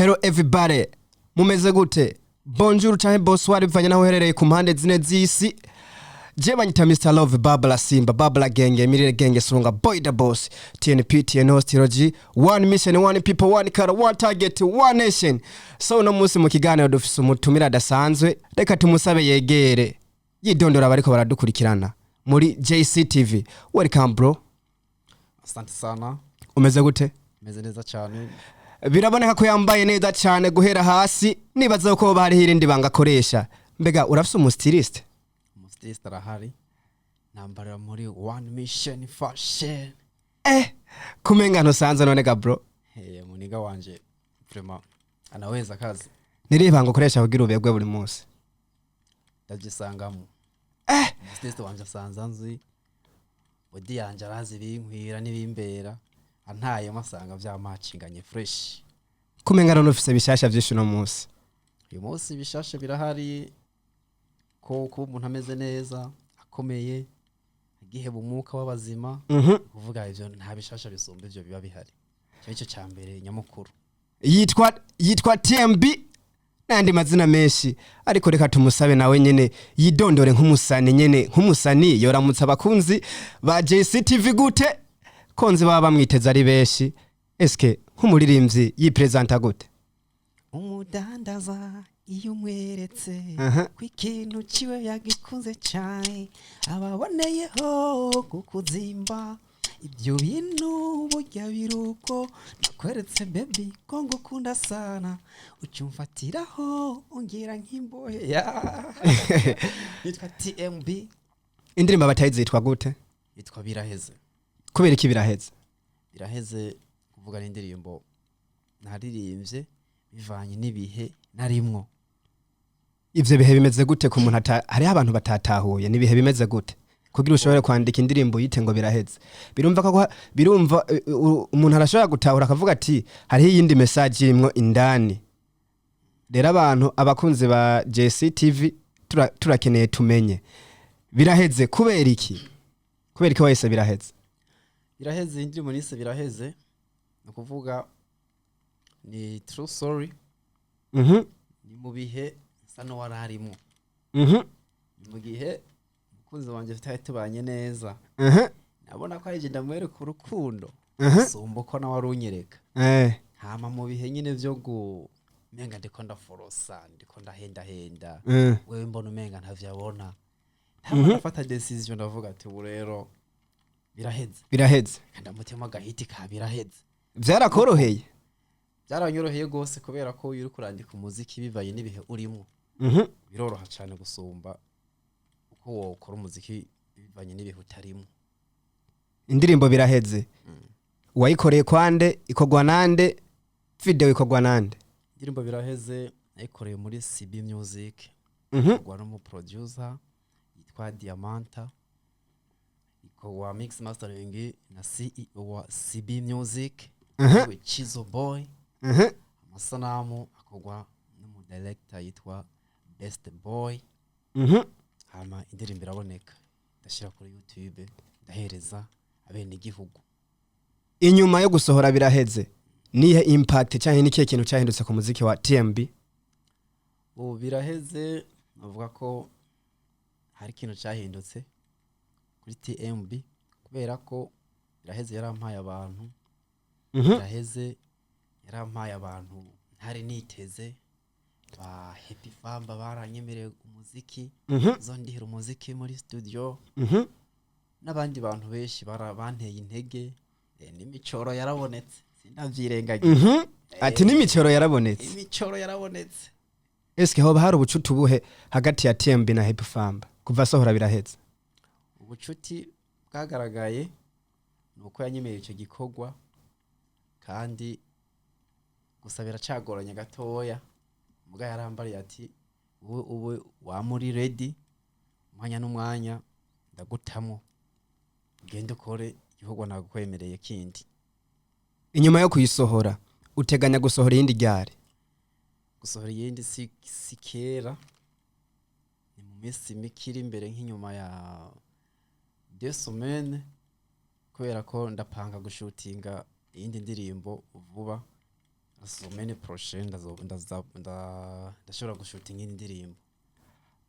Hello everybody, mumeze gute? Bonjour canke bonsoir bivanye naho uherereye ku mpande zine z'isi. Je banyita Mr. Love Babla Simba, Babla Genge, Mirire Genge Surunga, Boy the Boss, TNP, TNO, Stiroji, one mission, one people, one color, one target, one nation. So no musi mu kiganiro dufise umutumira adasanzwe, reka tumusabe yegere. Yidondora bariko baradukurikirana muri JCTV. Welcome bro. Asante sana. Umeze gute? Meze neza cyane. Biraboneka ko yambaye neza cyane guhera hasi, nibaza ko bari hirindi banga koresha. Mbega urafise umustiliste? Umustiliste arahari. Nambara muri one mission fashion. Kumenga ntusanze none ga bro. Muniga wanje vraiment anaweza kazi. Niribanga koresha kugira ubegwe buri munsi. Ndagisangamo. Umustiliste wanje asanzanzi. Bodi yanje arazi binkwira nibimbera. Antaye masanga vyamacinganye fresh. Kumenga rano ufise bishasha vyinshi no munsi. Uyu munsi bishasha birahari ko umuntu ameze neza, akomeye, agihe bumuka w'abazima. Kuvuga ivyo nta bishasha bisumba ivyo biba bihari. Cyo cyambere nyamukuru. Yitwa TMB nandi mazina menshi, ariko reka tumusabe nawe nyene yidondore nk'umusani nyene, nk'umusani yoramutsa abakunzi ba JCTV gute? Konzi baba bamwiteza ari beshi. Eske nk'umuririmbyi yipresenta gute? Umudandaza iyo mweretse kwikintu ciwe yagikunze cyane, ababoneyeho kukuzimba ibyo bintu burya biruko, nakweretse baby ko ngukunda sana, ucyumfatiraho ongera nk'imbohe ya. Yitwa TMB. Indirimbo batayizi yitwa gute? Yitwa Biraheze. Kubera iki biraheze? Biraheze kuvuga n'indirimbo naririmbye bivanye n'ibihe narimwo. Ivyo bihe bimeze gute ku muntu hari abantu batatahuye nibihe bimeze gute kugira ushobore kwandika indirimbo yite ngo biraheze? Birumva umuntu arashobora gutahura akavuga ati hari iyindi message irimwo indani. Rero abantu abakunzi ba JCTV turakeneye tumenye biraheze kubera iki? Kubera iki wese biraheze? Biraheze indirimbo nise biraheze no kuvuga ni true story. Ni mu bihe sano wararimo. Mu gihe mukunzi wanje tubanye neza. Nabona ko ari genda mwere ku rukundo. Sumbo ko na warunyereka. Hama mu bihe nyine byo menga ndiko ndaforosa, ndiko ndahenda. Wewe mbona umenga ntavyabona. Nafata decision ndavuga ati urero biraheze. Ndamutema gahiti ka biraheze. Vyarakoroheye? Byaranyoroheye gose kubera ko uri kurandika umuziki bivaye n'ibihe urimo. Biroroha cyane gusumba uko wokora umuziki bivanye n'ibihe utarimo. Indirimbo biraheze. Wayikoreye kwande, ikogwa nande, video ikogwa nande? Indirimbo biraheze nayikoreye muri CB Music. Ikogwa no mu producer yitwa Diamanta. Ikogwa mix mastering na CEO wa CB Music. Chizo Boy. Amasanamu akogwa n'umu director yitwa Best Boy. Hama indirimbo iraboneka ndashira kuri YouTube ndahereza abene igihugu. Inyuma yo gusohora biraheze nihe impact cyane nikiye kintu cyahindutse ku muziki wa TMB? Biraheze navuga ko hari kintu cyahindutse kuri TMB kubera ko biraheze yarampaye abantu. Biraheze yarampaye abantu ntari niteze. Ba Happy Famba baranyemereye umuziki. Zo ndihira umuziki muri studio. N'abandi bantu benshi barabanteye intege. N'imicoro yarabonetse sindavyirengagiye. Ati n'imicoro yarabonetse? Imicoro yarabonetse. Eske hoba hari ubucuti buhe hagati ya TMB na Happy Famba kuva sohora biraheze? Ubucuti bwagaragaye nuko yanyemereye ico gikogwa kandi gusa biracagoranye gatoya. Muga yarambariye ati ubu wa muri ready umwanya n'umwanya ndagutamo gende kore igihugu nagukwemereye kindi. Inyuma yo kuyisohora uteganya gusohora yindi ryari? Gusohora yindi sikera ni mu minsi mikiri imbere nk'inyuma ya 2 semaines kubera ko ndapanga gushutinga iyindi ndirimbo vuba semaine prochaine ndashobora gushutinga indirimbo.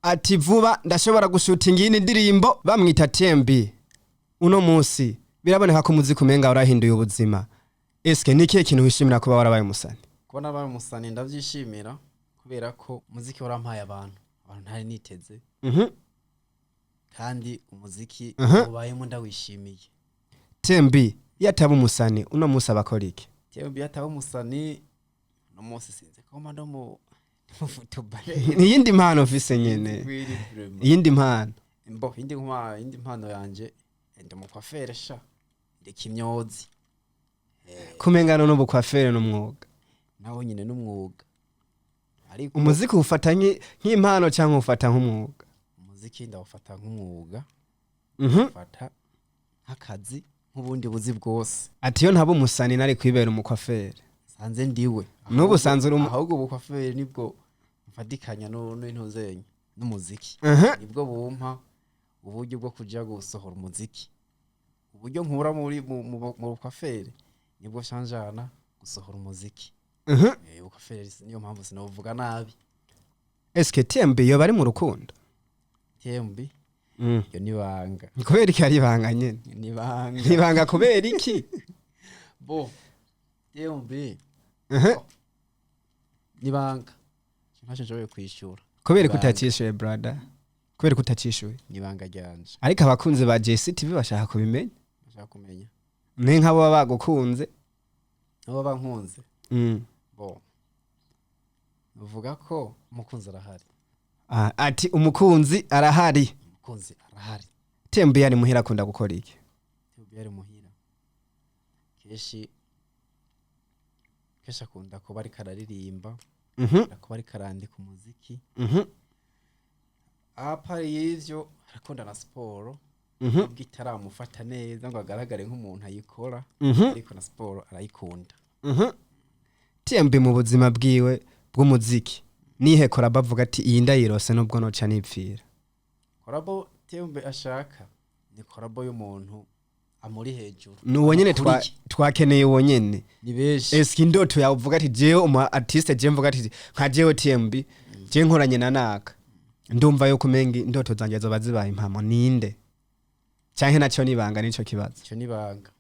ati vuba ndashobora gushutinga iyi ndirimbo bamwita Tembi. Uno munsi biraboneka ko muziki umenga warahinduye ubuzima. Eske ni kihe kintu wishimira kuba warabaye umusani? Kuba nabaye umusani ndavyishimira kubera ko muziki warampaye abantu ntari niteze. Kandi umuziki ubayemo ndawishimiye. Tembi yataba umusani uno munsi abakora iki? Tembi yataba umusani no munsi sinze ko mando mu football. Iyindi mpano mfise nyene. Iyindi mpano. Mbo indi mpano yanje ndi mu kwafere sha. Ndi kimyozi. Kumengana no bukwafere n'umwuga. Naho nyine n'umwuga. Ariko umuziki ufata nk'impano cyangwa ufata nk'umwuga? Umuziki ndawufata nk'umwuga. Ufata nk'akazi nk'ubundi buzi bwose. Ati yo ntabo umusani nari kwibera umukwafere. Sanze ndiwe. Nubu sanze ahubwo ubukwafere nibwo mfadikanya n'intuzenye n'umuziki. Nibwo bumpa uburyo bwo kuja gusohora umuziki. Uburyo nkura mu bukwafere nibwo shanjana gusohora umuziki. Ubukwafere niyo mpamvu sinavuga nabi. Eske Tembi yo bari mu rukundo? Tembi yo nibanga. Kubera iki ari banga nyene? Nibanga kubera iki? Bo Tembi nibanga. Ntacyo njoye kwishura. Kubera kutacishuye brother. Kubera kutacishuye. Nibanga ryanje. Ariko abakunze ba JCTV bashaka kubimenya. Bashaka kumenya. Ne nkabo bagukunze. Abo bankunze. Bo. Uvuga ko umukunzi arahari. Ati umukunzi arahari. Umukunzi arahari. Tembi yari muhira akunda gukora iki? Tembi yari muhira. Keshi akunda kuba ari kararirimba. Kuba ari karandika umuziki. Apari y'ivyo arakunda na siporo. Bw'itaramufata neza ngo agaragare nk'umuntu ayikora. Ariko na siporo arayikunda. Tembi mu buzima bwiwe bw'umuziki nihe korabo avuga ati iyi ndayirose nubwo noca nipfira? Korabo Tembi ashaka ni korabo y'umuntu amuri hejuru. Nuwo nyene twakeneye uwo nyene. Ni beshi. Eski ndoto yawe uvuga ati jewe umu artiste je mvuga ati nka jewe Tembi je nkoranye na naka. Ndumva yo kumenga indoto zanje zo bazibaye impamo ninde? Canke naco nibanga nico kibazo. Cyo nibanga.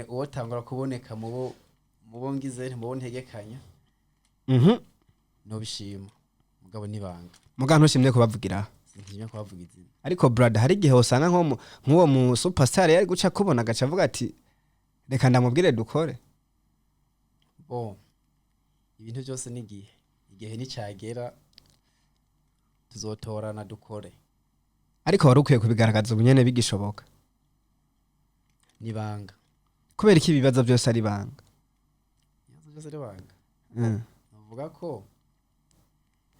Uwo tangura kuboneka mu bongize mu bontegekanya. No bishima. Mugabo nibanga. Muga ntushimye kubavugira. Sinjye kubavuga izina. Ariko brother hari gihe usanga nk'uwo mu superstar yari guca kubona gaca avuga ati reka ndamubwire dukore. Bo. Ibintu byose igihe ni cyagera tuzotorana dukore. Ariko wari ukwiye kubigaragaza ubunyene bigishoboka. Nibanga. Kubera iki ibibazo byose ari banga? Ibibazo byose ari banga. Navuga ko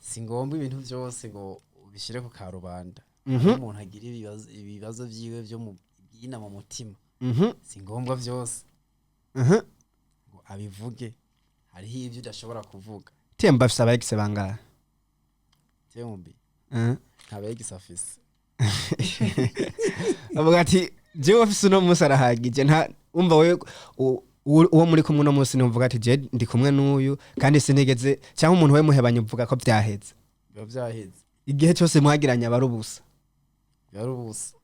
singomba ibintu byose ngo ubishire ku karubanda. Umuntu agira ibibazo byiwe byo mu byina mu mutima. Singombwa byose. Ngo abivuge. Hariho ibyo udashobora kuvuga. Temba afise abayegise bangahe? Tembi. Abayegise afise. Avuga ati jewe afise no musi arahagije nta umva wewe uwo muri kumwe no musi numvuga ati je ndi kumwe n'uyu kandi sinigeze cyangwa umuntu we muhebanye uvuga ko byaheze. Biba byaheze. Igihe cyose mwagiranye abarubusa. Yarubusa.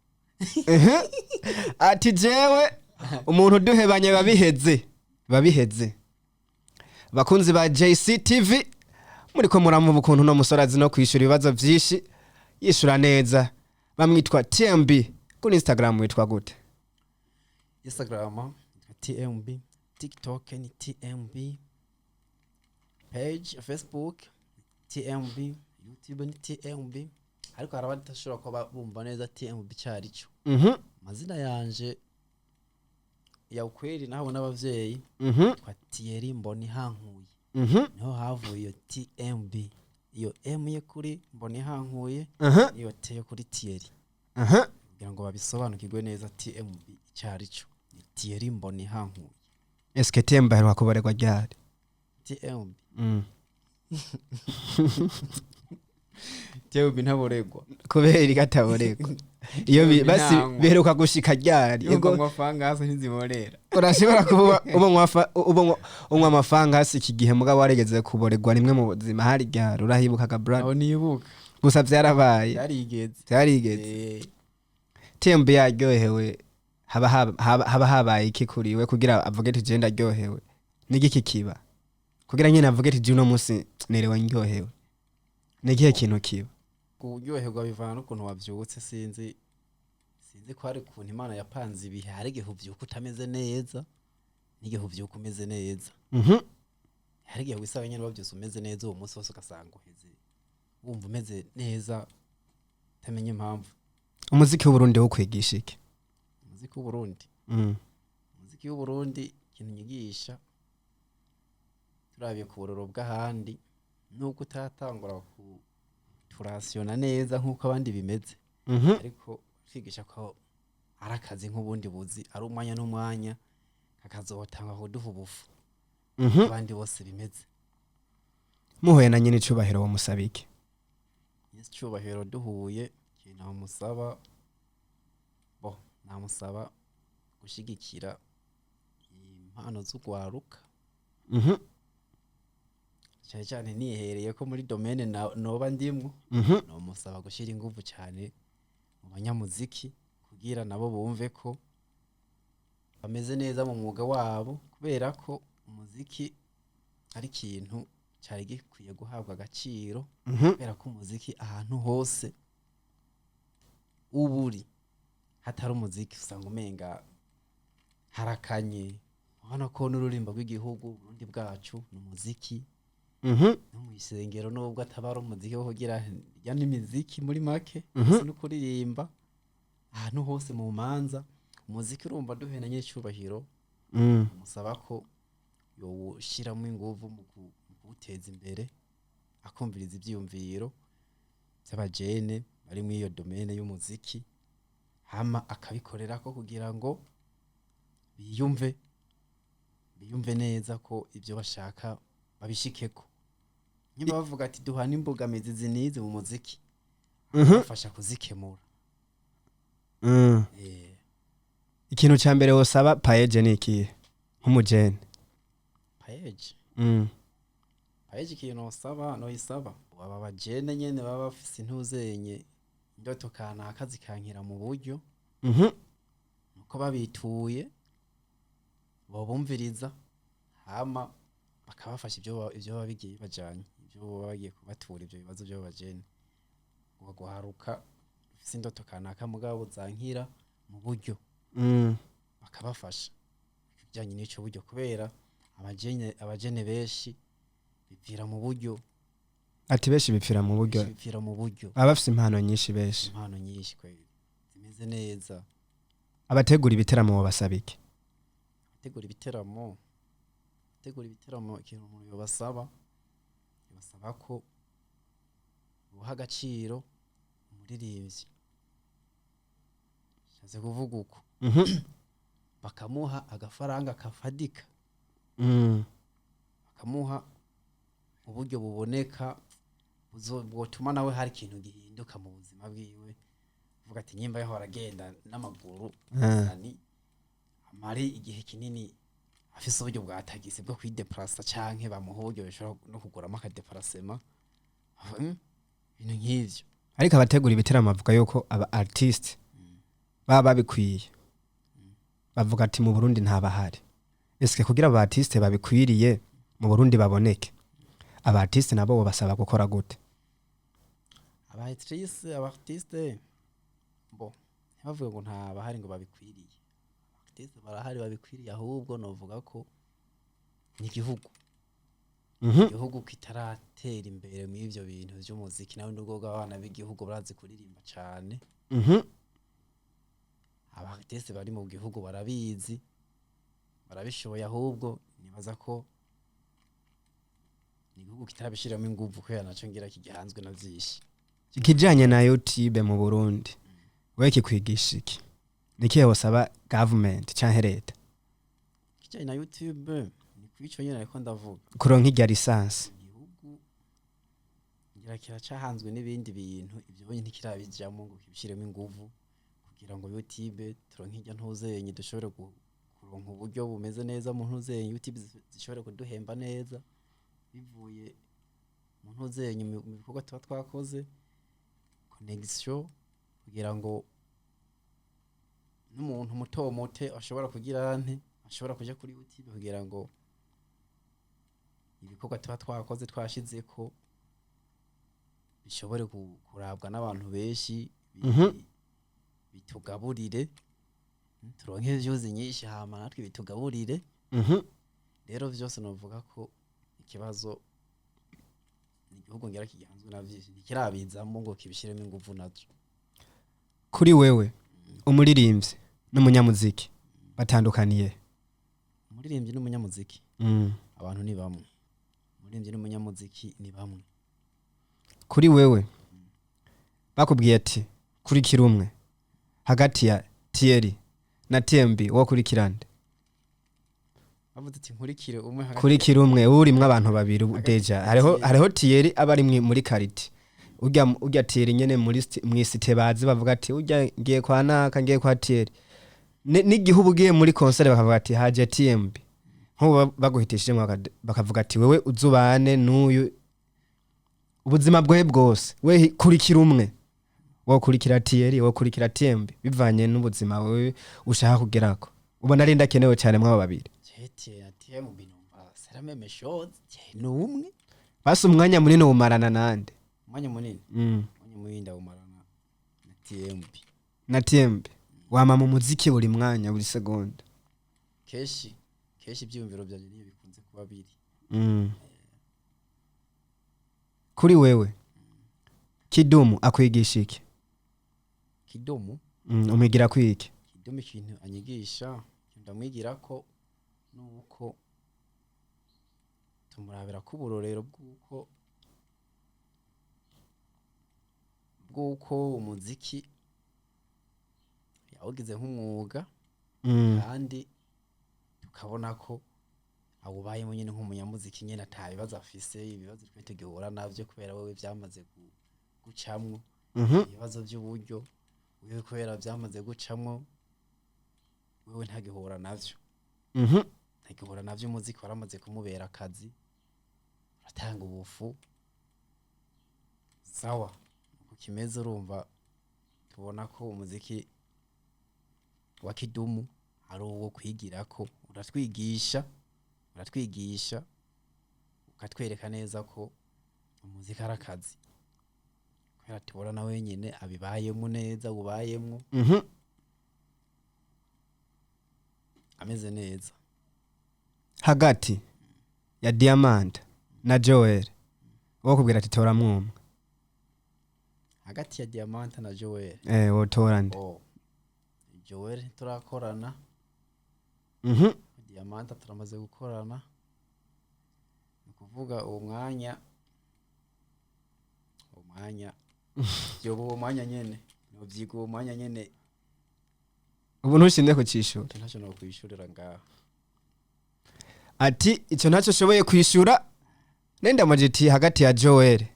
Ati jewe umuntu duhebanye babiheze. Bakunzi ba JCTV muri ko muramu ukuntu no musorazi no kwishura ibibazo byinshi yishura neza. Bamwitwa Tembi. Kuri Instagram witwa gute? Instagram TMB, TikTok ni TMB, page Facebook TMB, YouTube ni TMB. Ariko harabadashobora kuba bumva neza TMB cyari cyo. Mazina yanje ya ukweli naho n'abavyeyi kwa Thierry Mboni hankuye. Niho havuye iyo TMB. Iyo M ye kuri Mboni hankuye, iyo T yo kuri Thierry. Kugira ngo babisobanukirwe neza TMB cyari cyo. Thierry Mboni hankuye. Eske Temba herwa kubaregwa ryari? TMB. tewe ntaboregwa kubera igataboreko iyo basi beruka gushika ryari yego mwafanga hasi ntiziborera urashobora kuba unywa amafanga hasi iki gihe mugabo waregeze kuboregwa rimwe mu buzima hari ryari urahibukaga brother aho nibuka gusa byarabaye byarigeze tembe yaryohewe haba habaye iki kuriwe kugira avuge ati je ndaryohewe n'igiki kiba kugira nyine avuge ati je uno munsi nerewe ndyohewe n'igihe kintu kiba kuryoherwa bivana n'ukuntu wavyutse sinzi ko hari ukuntu Imana yapanze ibihe hari igihe uvyuka utameze neza n'igihe uvyuka umeze neza hari igihe wisanga nyine wavyutse umeze neza uwo munsi wose ugasanga uheze wumva umeze neza utamenye impamvu. Umuziki w'Uburundi wo kwigisha iki? Umuziki w'Uburundi ikintu nyigisha turabiye ku buroro bw'ahandi nubwo utatangura turasiona neza nk'uko abandi bimeze ariko kwigisha ko ari akazi nk'ubundi buzi ari umwanya n'umwanya kakazotanga kuduha ubufu abandi bose bimeze. Muhuye na nyine icubahiro wo musabike icubahiro duhuye kintu namusaba namusaba gushigikira impano z'ugwaruka cyane cyane nihereye ko muri domaine noba ndimwo no musaba gushira ingufu cyane mu banyamuziki kugira nabo bumve ko bameze neza mu mwuga wabo kubera ko umuziki ari kintu cyari gikwiye guhabwa agaciro kubera ko umuziki ahantu hose uburi hatari umuziki usanga umenga harakanye ubona ko n'ururimbo rw'igihugu Burundi bwacu n'umuziki no mu isengero nubwo atabara umuziki wo kugira ya n'imiziki muri make no kuririmba ahantu hose mu manza umuziki urumva duhenanye cyubahiro musaba ko yoshiramo ingufu mu kuwuteza imbere akumviriza ibyiyumviro by'abajene bari muri iyo domaine y'umuziki hama akabikorera ko kugira ngo biyumve neza ko ibyo bashaka babishikeko niba bavuga ati duhana imbogamizi zinize mu muziki bafasha kuzikemura. Ikintu cya mbere wosaba paeje ni ikihe nk'umujene? Paeje ikintu wosaba noyisaba aba bajene nyene baba bafise intuzenye indoto kanaka zikankira mu buryo nuko babituye bobumviriza hama bakabafasha ibyo babigiye bajanye ibyo bagiye kubatura ibyo bibazo byo bajene guharuka ufise indoto kanaka mugabo zankira mu buryo bakabafasha bijanye n'ico buryo kubera abajene benshi bipfira mu buryo ati benshi bipfira mu buryo abafise impano nyinshi kweli zimeze neza. Abategura ibiteramo basabike tegura ibiteramo ikintu umuntu yobasaba ko buha agaciro umuririmbyi shaze kuvuga uko bakamuha agafaranga kafadika bakamuha uburyo buboneka bwotuma nawe hari ikintu gihinduka mu buzima bwiwe uvuga ati nyimba yaho aragenda n'amaguru amari igihe kinini afise uburyo bwa tagisi bwo kwideplasa canke bamuha uburyo bishobora no kuguramo akadeplacement ibintu nk'ivyo. Ariko abategura ibiteramo bavuga yuko aba artiste baba babikwiye bavuga ati mu Burundi ntabahari eske kugira aba artiste babikwiriye mu Burundi baboneke aba artiste nabo basaba gukora gute? Aba artiste bavuga ngo ntabahari ngo babikwiriye artiste barahari babikwiriye ahubwo novuga ko ni igihugu kitaratera imbere mu ivyo bintu by'umuziki nawe n'ubwo abana b'igihugu barazi kuririmba cyane aba artiste bari mu gihugu barabizi barabishoboye ahubwo nibaza ko igihugu kitarabishiramo ingufu ko yanaco ngira kigihanzwe na vyinshi. Ikijanye na YouTube mu Burundi we kikwigisha iki? Nikihe wasaba government canke leta? Kijanye na YouTube ni kwico nyene ariko ndavuga kuronka irya lisansi ngira kiracahanzwe n'ibindi bintu ibyo bonye ntikirabijamo ngo kibishiremo inguvu kugira ngo YouTube turonke irya ntuzenye dushobore kuronka uburyo bumeze neza mu ntuzenye YouTube zishobore kuduhemba neza bivuye mu ntuzenye mu bikorwa tuba twakoze connection kugira ngo n'umuntu muto mote ashobora kugira ashobora kuja kuri YouTube kugira ngo ibikorwa tuba twakoze twashizeko bishobore kurabwa n'abantu benshi bitugaburire turonke views nyinshi hama natwe bitugaburire rero vyose novuga ko ikibazo igihugu ngira kiganzwe na vyinshi ntikirabizamo ngo kibishiremo inguvu nazo. Kuri wewe umuririmbyi n'umunyamuziki batandukaniye? Umuririmbyi n'umunyamuziki abantu ni bamwe, umuririmbyi n'umunyamuziki ni bamwe. Kuri wewe bakubwiye ati kurikira umwe hagati ya Thierry na TMB wo kurikirande? Bavuze ati nkurikire umwe hagati kurikira umwe urimwe abantu babiri deja hariho Thierry abari muri karite urya Thierry nyene muri mwisite bazi bavuga ati urya ngiye kwa naka ngiye kwa Thierry n'igihugu giye muri concert bakavuga ati haje TMB nko baguhitishije bakavuga ati wewe uzubane n'uyu ubuzima bwe bwose we kurikira umwe wo kurikira Thierry wo kurikira TMB bivanye n'ubuzima wewe ushaka kugerako ubona ari ndakenewe cyane mwaba babiri? TMB numva c'est la même chose n'umwe basi umwanya munini umarana nande? Umwanya munini umwanya munini ndawumarana na TMB wama mu muziki buri mwanya buri segonda keshi ibyumviro byanjye niyo bikunze kuba biri. Kuri wewe Kidumu akwigisha iki? Kidumu umwigira kwiki? Kidumu ikintu anyigisha ndamwigira ko nuko tumurabira ko uburorero bw'uko umuziki yawugize nk'umwuga kandi tukabona ko awubayemo nyine nk'umunyamuziki nyine atabibazo afise ibibazo twe tugihura navyo kubera wewe vyamaze gucamwo ibibazo by'uburyo wewe kubera vyamaze gucamwo wewe ntagihura navyo ntagihura navyo umuziki waramaze kumubera akazi atanga ubufu sawa ukimeze urumva tubona ko umuziki wa Kidumu ari uwo kwigirako uratwigisha ukatwereka neza ko umuziki ari akazi kubera tubona na wenyine abibayemo neza ubayemo ameze neza. Hagati ya Diamond na Joel wo kubwira ati tora mwumwe? Hagati ya Diamond na Joel wotora nde? Joel turakorana Diamond turamaze gukorana kuvuga uwo mwanya uwo mwanya nyene no vyigo uwo mwanya nyene ubu ntushinde ku cishura ntacyo no kwishurira ngaho ati icyo ntacyo shoboye kwishura nenda majiti hagati ya Joel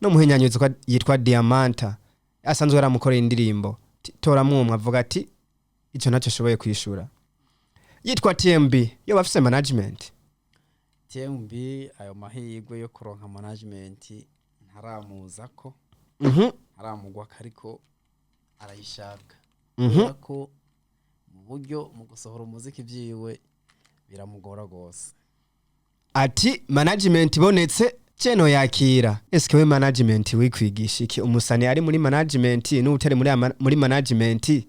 no muhinyanyuzo yitwa Diamanta asanzwe aramukorera indirimbo tora mwumwe avuga ati icyo ntacyo shoboye kwishura. Yitwa TMB yo bafise management? TMB ayo mahirwe yo kuronka management ntaramuza ko haramugwa ariko arayishaka ko mu buryo mu gusohora umuziki byiwe biramugora gose. Ati management ibonetse ceno yakira. Eske we management wikwigisha iki? Umusani ari muri management n'utari muri management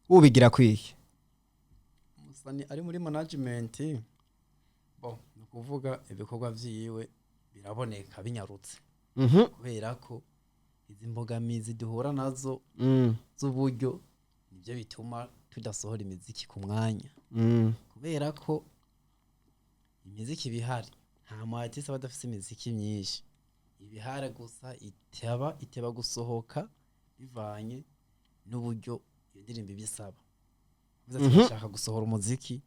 ubigira kwiki? Umusani ari muri management nukuvuga ibikorwa vyiwe biraboneka binyarutse kubera ko izi mbogamizi duhura nazo z'uburyo nibyo bituma tudasohora imiziki ku mwanya kubera ko imiziki bihari nta muartiste badafise imiziki myinshi ibihare gusa iteba gusohoka bivanye n'uburyo iyo ndirimbo bisaba bizashaka gusohora umuziki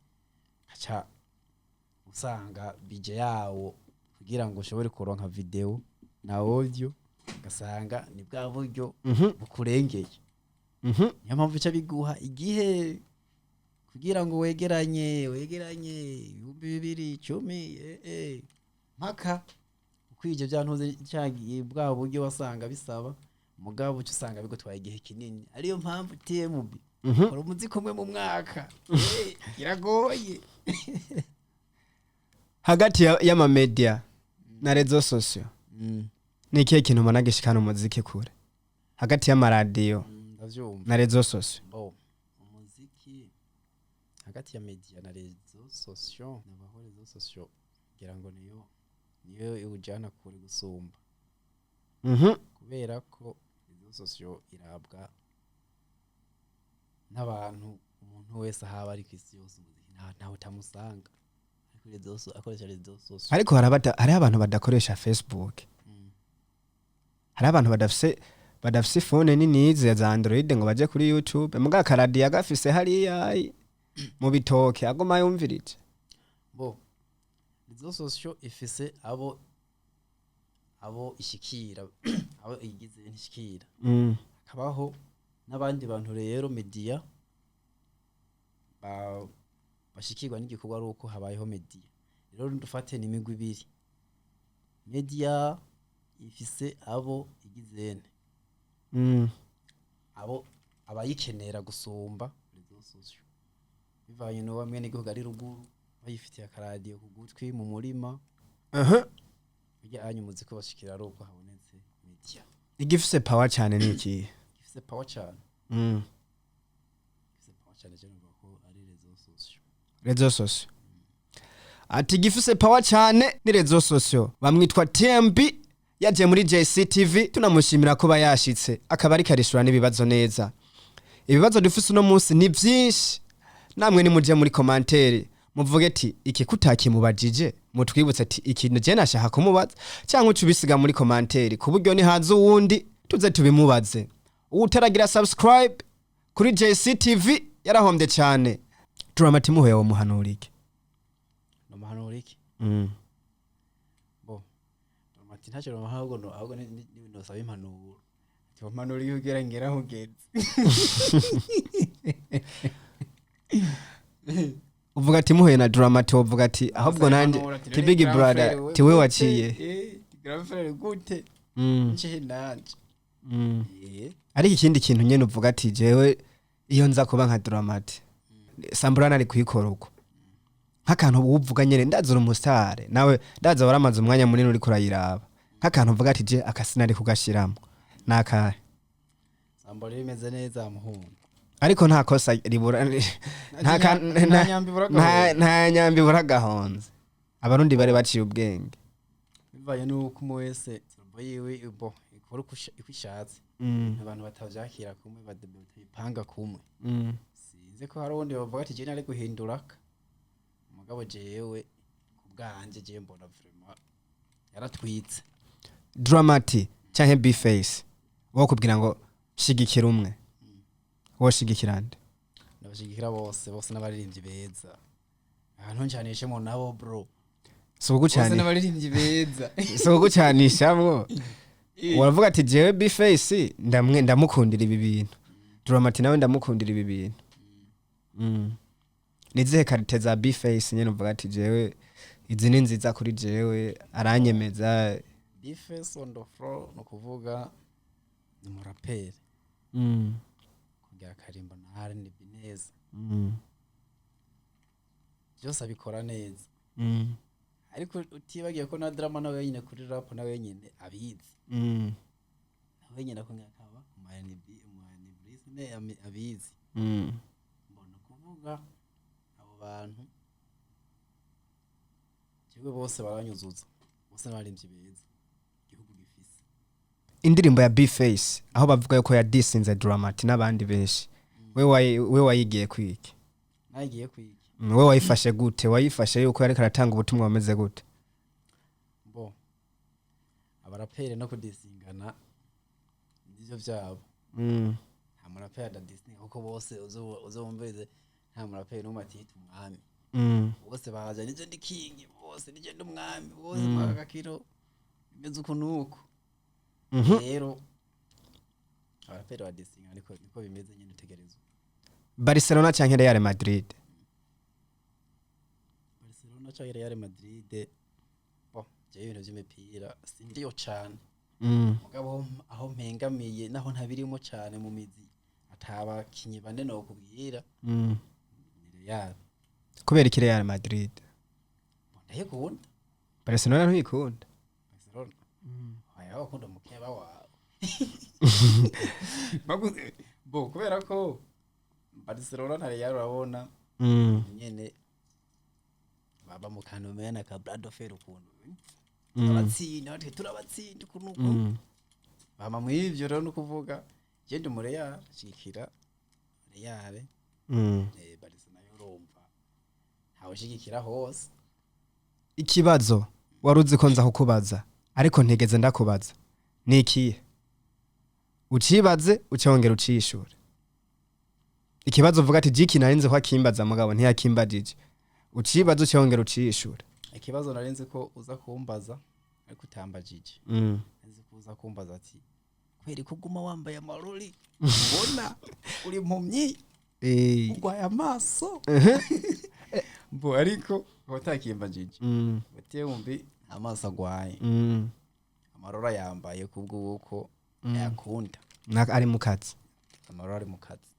usanga bije yawo kugira ngo ushobore kuronka video na audio ugasanga ni bwa buryo Mhm. bukurengeye Mhm. niyo mpamvu bica biguha igihe kugira ngo wegeranye 2010 mpaka ukwije byantuze cyagiye bwa buryo wasanga bisaba mugabo uca usanga bigutwaye igihe kinini ariyo mpamvu TMB Mhm. kora umuziki umwe mu mwaka iragoye hagati y'amamedia na rezo sosio ni ikihe kintu mbona gishikana umuziki kure hagati y'amaradiyo ndavyumva na rezo sosio bo umuziki hagati ya media na rezo sosio nabaho rezo sosio ngira ngo niyo iwujana kure gusumba Mhm. kubera ko rezo sosio irabwa n'abantu umuntu wese ahaba ari kwisi yose ntawe utamusanga akoresha rezo sosio ariko hari abantu badakoresha Facebook hari abantu badafise phone nini za Android ngo baje kuri YouTube muga karadiyo gafise hariya mu bitoke agoma yumvirije bo rezo sosio ifise abo ishikira abo igize ishikira kabaho n'abandi bantu rero media bashikirwa n'igikorwa ari uko habayeho media rero ndufate n'imigwi ibiri media ifise abo igizene abo abayikenera gusumba rezo sosio bivanye no bamwe n'igihugu ari ruguru bayifitiye akaradiyo ku gutwi mu murima burya anyu muziko bashikira ari uko habonetse media igifise power cyane niki ifise power cyane ifise power cyane cyane ko ari rezo sosio ati gifise power cyane ni rezo sosio bamwitwa TMB yaje muri JCTV tunamushimira ko bayashitse akaba ari karishura n'ibibazo neza ibibazo dufise no munsi ni byinshi namwe ni muje muri commentaire muvuge ati iki kutakimubajije mutwibutse ati ikintu je nashaka kumubaza cyangwa ucubisiga muri commentaire kuburyo ni hazo wundi tuze tubimubaze utaragira subscribe kuri JCTV yarahombye cyane Dramati muhoye wo muhanurike no muhanurike bo Dramati ntacyo no ahubwo ni saba impanuro impanuro yugera ngera hugeze uvuga ati muhuye na Dramati uvuga ati ahubwo nanje ti Big Brother ti we waciye grandfriend gute nje nanje ari ikindi kintu nyene uvuga ati jewe iyo nza kuba nka Dramati Samburana ari kwikora uko nk'akantu uvuga nyene ndazura umusare nawe ndaza waramaze umwanya munini uri kurayiraba nk'akantu uvuga ati je akasina ari kugashiramo naka Sambura bimeze neza muhungu ariko nta kosa ribura nta nyambi buragahonze abarundi bari baciye ubwenge bivaye nuko umwese yiwe bo ikora ikwishatse abantu batavyakira kumwe badepanga kumwe sinze ko hari undi bavuga ati je nari guhindura umugabo jewe kubwanje je mbona vraiment yaratwitse Dramati canke B-Face wo kubwira ngo shigikira umwe woshigikirande ndabashigikira bose n'abaririmbyi beza ahantu ncanishemo nabo bro bose n'abaririmbyi beza gucanishamwo uravuga ati jewe B-Face ndamukundira ibi bintu Dramati nawe ndamukundira ibi bintu nizihe karite za B-Face nyene uvuga ati jewe izi ni nziza kuri jewe aranyemeza B-Face on the floor no kuvuga ni muraperi kugira karimba na R&B neza byose abikora neza ariko utibagiye ko na drama nawe nyine kuri rap nawe nyine abizi nawe nyine ko ngakaba umani abizi mbona kuvuga abo bantu jewe bose baranyuzuza bose n'abarimvyi beza igihugu gifise indirimbo ya B-Face aho bavuga yuko ya disinze Dramati n'abandi benshi we wayigiye kwiki nagiye kwiki we wayifashe gute wayifashe yuko yari karatanga ubutumwa bameze gute bo abarapere no kudisingana ndivyo vyabo nta murapere adadisinga kuko bose uzobumvirize nta murapere n'umwe atita umwami bose bahaja nije ndi king bose nije ndi umwami bose magakiro bimeze uko nuko rero abaperi wa desinga niko bimeze nyine utegerezwa. Barcelona canke Real Madrid? Barcelona canke Real Madrid je ibintu vy'imipira sindiyo cane. Mugabo aho mpengamiye naho ntabirimo cane mu mizi ataba kinyi bane no kubwira. Real. Kubera iki Real Madrid? Ndayikunda. Barcelona ntuyikunda? Barcelona. Aya ukunda mukeba wawe. Kubera ko Barcelona na Real urabona nyene baba mu kanomena na ka Brado Fer ukuntu abatsinda turabatsinda kunuko bama mwivyo rero no kuvuga je ndi mu Real shikira Real Barcelona yorumva ntawe shikira hose. Ikibazo waruzi ko nza kukubaza ariko ntigeze ndakubaza ni ikihe? Ucibaze ucongera ucishura. Ikibazo uvuga ati jiki narinze ko akimbaza mugabo ntiyakimbajije. Ucibaze ucongera ucishura. Ikibazo narinze ko uza kumbaza ariko utambajije. Narinze ko uza kumbaza ati kweri kuguma wambaye amarori ubona uri impumyi ugwaye amaso ariko watakimbajije. Batiye wumbi amaso agwaye amarora yambaye kubw'uko yakunda ari mu kazi. Amarora ari mu kazi.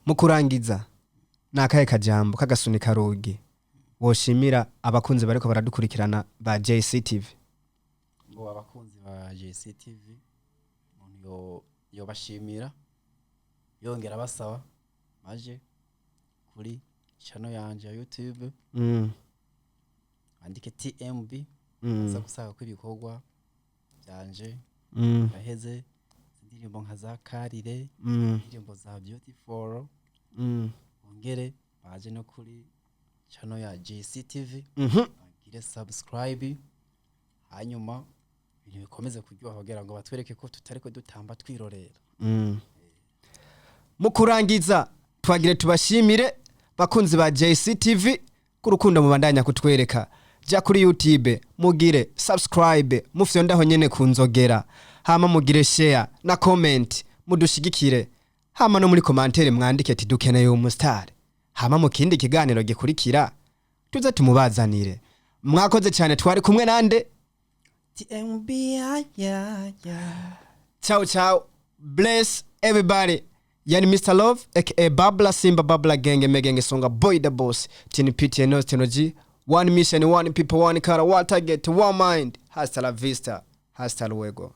Mu kurangiza nakaye kajambo kagasunika rugi woshimira abakunzi bariko baradukurikirana ba JCTV? Ngo abakunzi ba JCTV umuntu yo bashimira yongera basaba maje kuri channel yanje ya YouTube andike TMB aza gusaka ko ibikorwa byanje baheze indirimbo nka za Karire, indirimbo za Beautiful, ongere baje no kuri channel ya JCTV bagire subscribe hanyuma ibintu bikomeze kuryoha kugira ngo batwereke ko tutariko dutamba twirorera. Mu kurangiza twagire tubashimire bakunzi ba JCTV kurukunda mubandanya kutwereka. Ja kuri YouTube mugire subscribe mufyondaho nyene kunzogera, hama mugire share na comment mudushigikire, hama no muri commentaire mwandike ati dukeneye umustar, hama mu kindi kiganiro gikurikira tuze tumubazanire. Mwakoze cyane twari kumwe nande TMB. Ciao ciao, bless everybody. Yani Mr. Love aka Babla Simba Babla Genge Megenge Songa Boy the Boss TNPT no technology. One mission, one people, one color, one target, one mind. Hasta la vista, hasta luego.